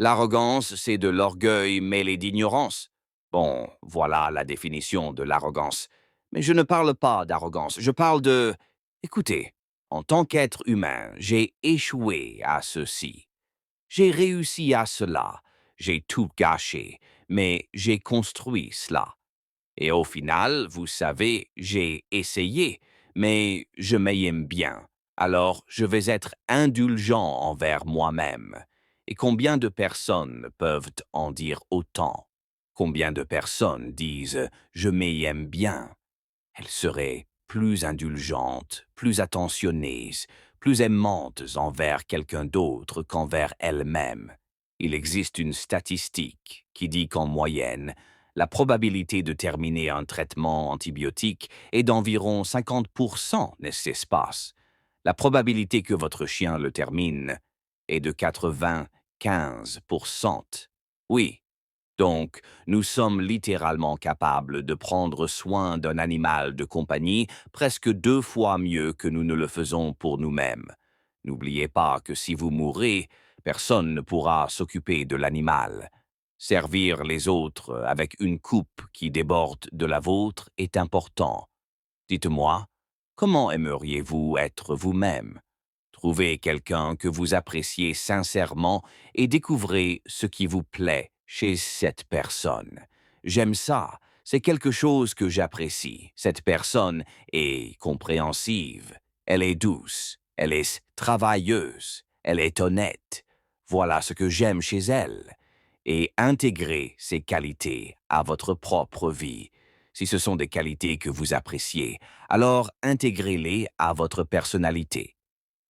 L'arrogance, c'est de l'orgueil mêlé d'ignorance. Bon, voilà la définition de l'arrogance. Mais je ne parle pas d'arrogance, je parle de... Écoutez, en tant qu'être humain, j'ai échoué à ceci. J'ai réussi à cela. J'ai tout gâché, mais j'ai construit cela. Et au final, vous savez, j'ai essayé, mais je m'aime bien. Alors, je vais être indulgent envers moi-même. Et combien de personnes peuvent en dire autant? Combien de personnes disent «je m'aime bien»? Elles seraient plus indulgentes, plus attentionnées, plus aimantes envers quelqu'un d'autre qu'envers elles-mêmes. Il existe une statistique qui dit qu'en moyenne, la probabilité de terminer un traitement antibiotique est d'environ 50%, n'est-ce pas? La probabilité que votre chien le termine est de 95%. Oui, donc, nous sommes littéralement capables de prendre soin d'un animal de compagnie presque 2 fois mieux que nous ne le faisons pour nous-mêmes. N'oubliez pas que si vous mourrez, personne ne pourra s'occuper de l'animal. Servir les autres avec une coupe qui déborde de la vôtre est important. Dites-moi, comment aimeriez-vous être vous-même? Trouvez quelqu'un que vous appréciez sincèrement et découvrez ce qui vous plaît chez cette personne. J'aime ça, c'est quelque chose que j'apprécie. Cette personne est compréhensive, elle est douce, elle est travailleuse, elle est honnête. Voilà ce que j'aime chez elle. Et intégrez ces qualités à votre propre vie. Si ce sont des qualités que vous appréciez, alors intégrez-les à votre personnalité.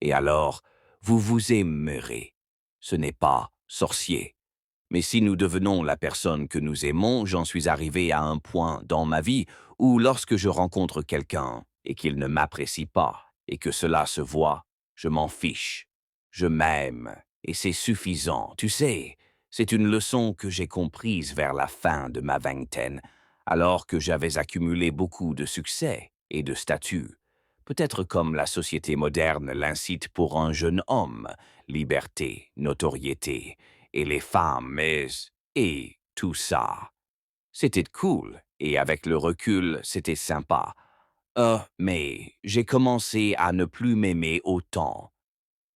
Et alors, vous vous aimerez. Ce n'est pas sorcier. Mais si nous devenons la personne que nous aimons, j'en suis arrivé à un point dans ma vie où lorsque je rencontre quelqu'un et qu'il ne m'apprécie pas et que cela se voit, je m'en fiche. Je m'aime et c'est suffisant. Tu sais, c'est une leçon que j'ai comprise vers la fin de ma vingtaine, alors que j'avais accumulé beaucoup de succès et de statut. Peut-être comme la société moderne l'incite pour un jeune homme, liberté, notoriété, et les femmes, et tout ça. C'était cool, et avec le recul, c'était sympa. Mais j'ai commencé à ne plus m'aimer autant.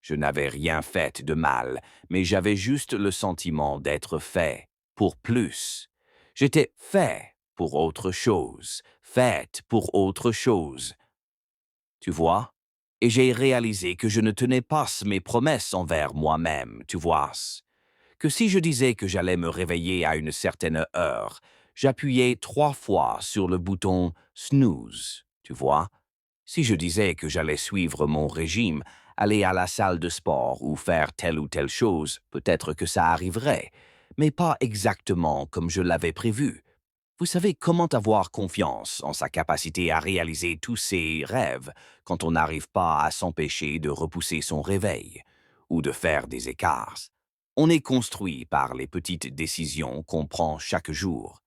Je n'avais rien fait de mal, mais j'avais juste le sentiment d'être fait pour plus. J'étais fait pour autre chose, faite pour autre chose. Tu vois? Et j'ai réalisé que je ne tenais pas mes promesses envers moi-même, tu vois? Que si je disais que j'allais me réveiller à une certaine heure, j'appuyais 3 fois sur le bouton snooze, tu vois? Si je disais que j'allais suivre mon régime, aller à la salle de sport ou faire telle ou telle chose, peut-être que ça arriverait, mais pas exactement comme je l'avais prévu. Vous savez comment avoir confiance en sa capacité à réaliser tous ses rêves quand on n'arrive pas à s'empêcher de repousser son réveil ou de faire des écarts. On est construit par les petites décisions qu'on prend chaque jour.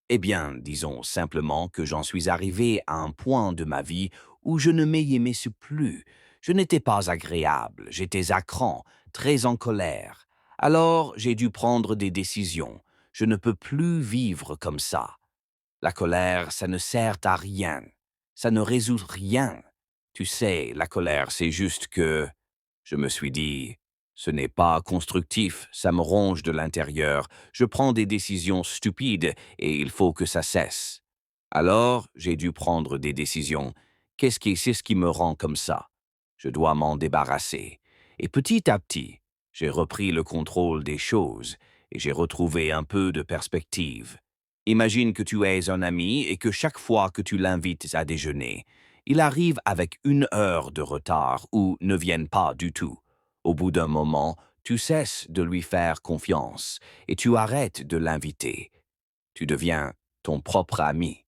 Eh bien, disons simplement que j'en suis arrivé à un point de ma vie où je ne m'aimais plus. Je n'étais pas agréable, j'étais à cran, très en colère. Alors, j'ai dû prendre des décisions. Je ne peux plus vivre comme ça. La colère, ça ne sert à rien. Ça ne résout rien. Tu sais, la colère, c'est juste que... Je me suis dit, ce n'est pas constructif, ça me ronge de l'intérieur. Je prends des décisions stupides et il faut que ça cesse. Alors, j'ai dû prendre des décisions. C'est ce qui me rend comme ça? Je dois m'en débarrasser. Et petit à petit, j'ai repris le contrôle des choses et j'ai retrouvé un peu de perspective. Imagine que tu es un ami et que chaque fois que tu l'invites à déjeuner, il arrive avec 1 heure de retard ou ne vienne pas du tout. Au bout d'un moment, tu cesses de lui faire confiance et tu arrêtes de l'inviter. Tu deviens ton propre ami.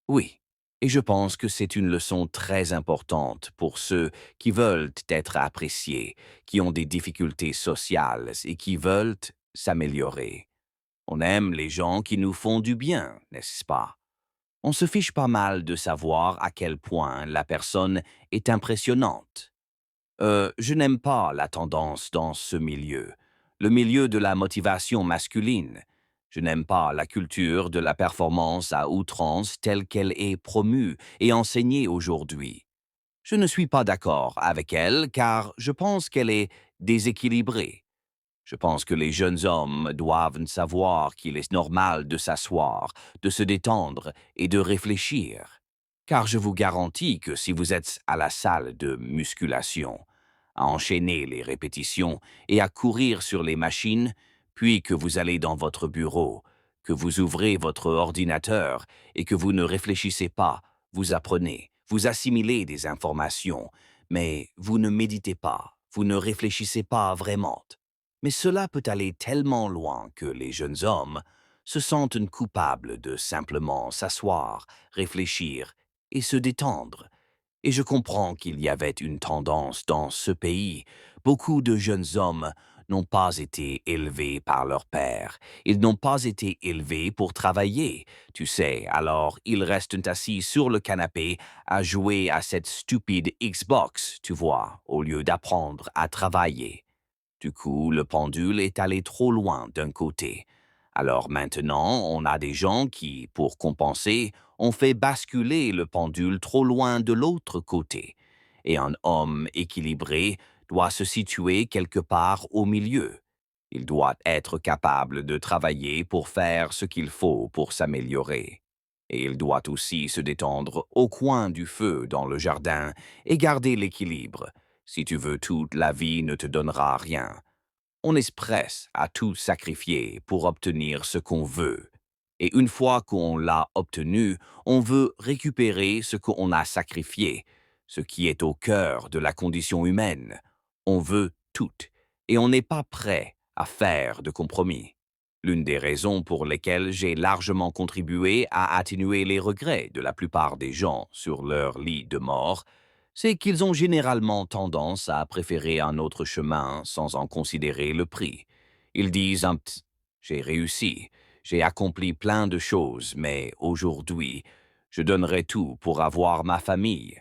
Oui, et je pense que c'est une leçon très importante pour ceux qui veulent être appréciés, qui ont des difficultés sociales et qui veulent s'améliorer. On aime les gens qui nous font du bien, n'est-ce pas? On se fiche pas mal de savoir à quel point la personne est impressionnante. Je n'aime pas la tendance dans ce milieu. le milieu de la motivation masculine. Je n'aime pas la culture de la performance à outrance telle qu'elle est promue et enseignée aujourd'hui. Je ne suis pas d'accord avec elle car je pense qu'elle est déséquilibrée. Je pense que les jeunes hommes doivent savoir qu'il est normal de s'asseoir, de se détendre et de réfléchir. Car je vous garantis que si vous êtes à la salle de musculation, à enchaîner les répétitions et à courir sur les machines, puis que vous allez dans votre bureau, que vous ouvrez votre ordinateur et que vous ne réfléchissez pas, vous apprenez, vous assimilez des informations, mais vous ne méditez pas, vous ne réfléchissez pas vraiment. Mais cela peut aller tellement loin que les jeunes hommes se sentent coupables de simplement s'asseoir, réfléchir et se détendre. Et je comprends qu'il y avait une tendance dans ce pays. Beaucoup de jeunes hommes n'ont pas été élevés par leur père. Ils n'ont pas été élevés pour travailler, tu sais, alors ils restent assis sur le canapé à jouer à cette stupide Xbox, tu vois, au lieu d'apprendre à travailler. Du coup, le pendule est allé trop loin d'un côté. Alors maintenant, on a des gens qui, pour compenser, ont fait basculer le pendule trop loin de l'autre côté. Et un homme équilibré doit se situer quelque part au milieu. Il doit être capable de travailler pour faire ce qu'il faut pour s'améliorer. Et il doit aussi se détendre au coin du feu dans le jardin et garder l'équilibre. Si tu veux toute la vie ne te donnera rien. On est presse à tout sacrifier pour obtenir ce qu'on veut. Et une fois qu'on l'a obtenu, on veut récupérer ce qu'on a sacrifié, ce qui est au cœur de la condition humaine. On veut tout, et on n'est pas prêt à faire de compromis. L'une des raisons pour lesquelles j'ai largement contribué à atténuer les regrets de la plupart des gens sur leur lit de mort, c'est qu'ils ont généralement tendance à préférer un autre chemin sans en considérer le prix. Ils disent J'ai réussi, j'ai accompli plein de choses, mais aujourd'hui, je donnerai tout pour avoir ma famille. »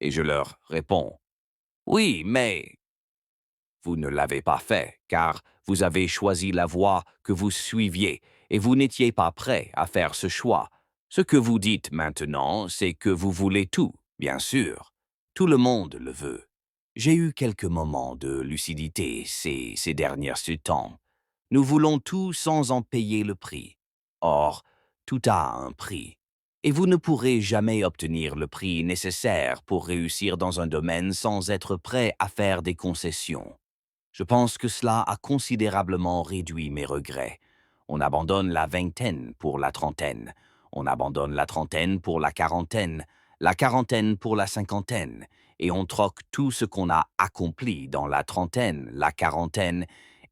Et je leur réponds « Oui, mais vous ne l'avez pas fait, car vous avez choisi la voie que vous suiviez et vous n'étiez pas prêt à faire ce choix. Ce que vous dites maintenant, c'est que vous voulez tout, bien sûr. Tout le monde le veut. J'ai eu quelques moments de lucidité ces derniers temps. Nous voulons tout sans en payer le prix. Or, tout a un prix. Et vous ne pourrez jamais obtenir le prix nécessaire pour réussir dans un domaine sans être prêt à faire des concessions. Je pense que cela a considérablement réduit mes regrets. On abandonne la vingtaine pour la trentaine. On abandonne la trentaine pour la quarantaine pour la cinquantaine, et on troque tout ce qu'on a accompli dans la trentaine, la quarantaine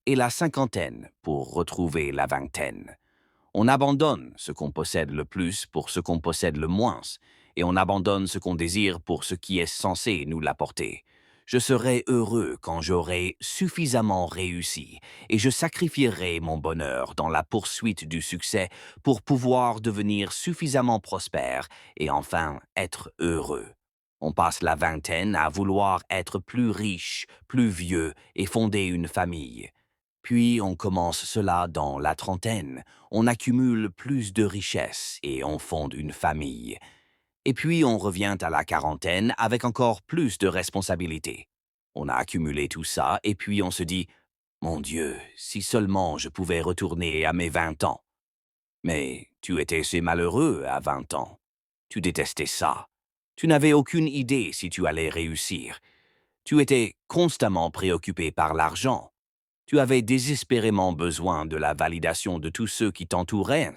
et la cinquantaine pour retrouver la vingtaine. On abandonne ce qu'on possède le plus pour ce qu'on possède le moins, et on abandonne ce qu'on désire pour ce qui est censé nous l'apporter. Je serai heureux quand j'aurai suffisamment réussi, et je sacrifierai mon bonheur dans la poursuite du succès pour pouvoir devenir suffisamment prospère et enfin être heureux. On passe la vingtaine à vouloir être plus riche, plus vieux et fonder une famille. Puis on commence cela dans la trentaine, on accumule plus de richesses et on fonde une famille. Et puis on revient à la quarantaine avec encore plus de responsabilités. On a accumulé tout ça et puis on se dit « Mon Dieu, si seulement je pouvais retourner à mes 20 ans. » Mais tu étais si malheureux à 20 ans. Tu détestais ça. Tu n'avais aucune idée si tu allais réussir. Tu étais constamment préoccupé par l'argent. Tu avais désespérément besoin de la validation de tous ceux qui t'entouraient.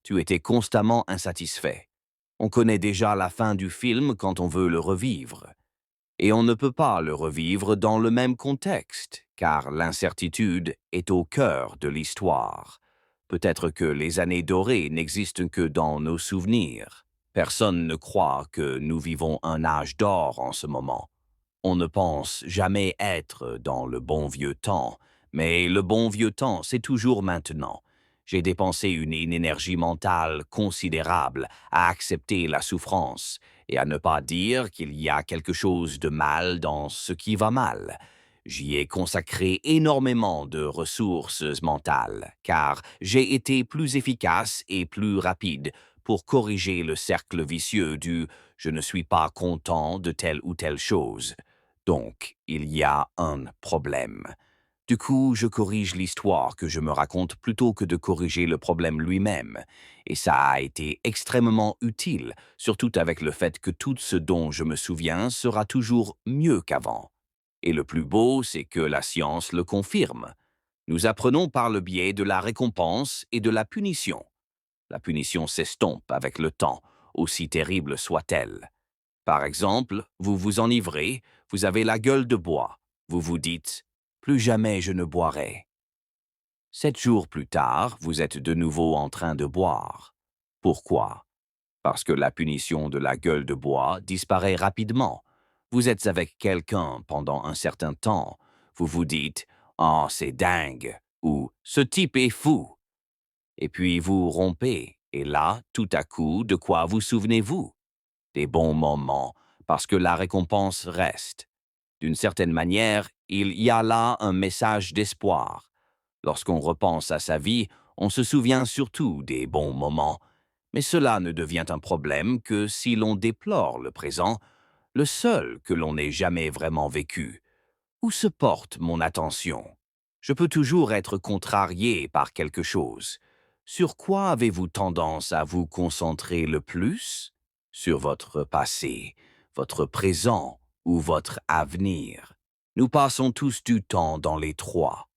Tu étais constamment insatisfait. On connaît déjà la fin du film quand on veut le revivre. Et on ne peut pas le revivre dans le même contexte, car l'incertitude est au cœur de l'histoire. Peut-être que les années dorées n'existent que dans nos souvenirs. Personne ne croit que nous vivons un âge d'or en ce moment. On ne pense jamais être dans le bon vieux temps, mais le bon vieux temps, c'est toujours maintenant. J'ai dépensé une énergie mentale considérable à accepter la souffrance et à ne pas dire qu'il y a quelque chose de mal dans ce qui va mal. J'y ai consacré énormément de ressources mentales, car j'ai été plus efficace et plus rapide pour corriger le cercle vicieux du «je ne suis pas content de telle ou telle chose». Donc, il y a un problème. Du coup, je corrige l'histoire que je me raconte plutôt que de corriger le problème lui-même. Et ça a été extrêmement utile, surtout avec le fait que tout ce dont je me souviens sera toujours mieux qu'avant. Et le plus beau, c'est que la science le confirme. Nous apprenons par le biais de la récompense et de la punition. La punition s'estompe avec le temps, aussi terrible soit-elle. Par exemple, vous vous enivrez, vous avez la gueule de bois. Vous vous dites «Plus jamais je ne boirai». 7 jours plus tard, vous êtes de nouveau en train de boire. Pourquoi? Parce que la punition de la gueule de bois disparaît rapidement. Vous êtes avec quelqu'un pendant un certain temps. Vous vous dites «Oh, c'est dingue» ou «Ce type est fou». Et puis vous rompez. Et là, tout à coup, de quoi vous souvenez-vous? Des bons moments, parce que la récompense reste. D'une certaine manière, il y a là un message d'espoir. Lorsqu'on repense à sa vie, on se souvient surtout des bons moments. Mais cela ne devient un problème que si l'on déplore le présent, le seul que l'on n'ait jamais vraiment vécu. Où se porte mon attention? Je peux toujours être contrarié par quelque chose. Sur quoi avez-vous tendance à vous concentrer le plus? Sur votre passé, votre présent ou votre avenir? Nous passons tous du temps dans les trois.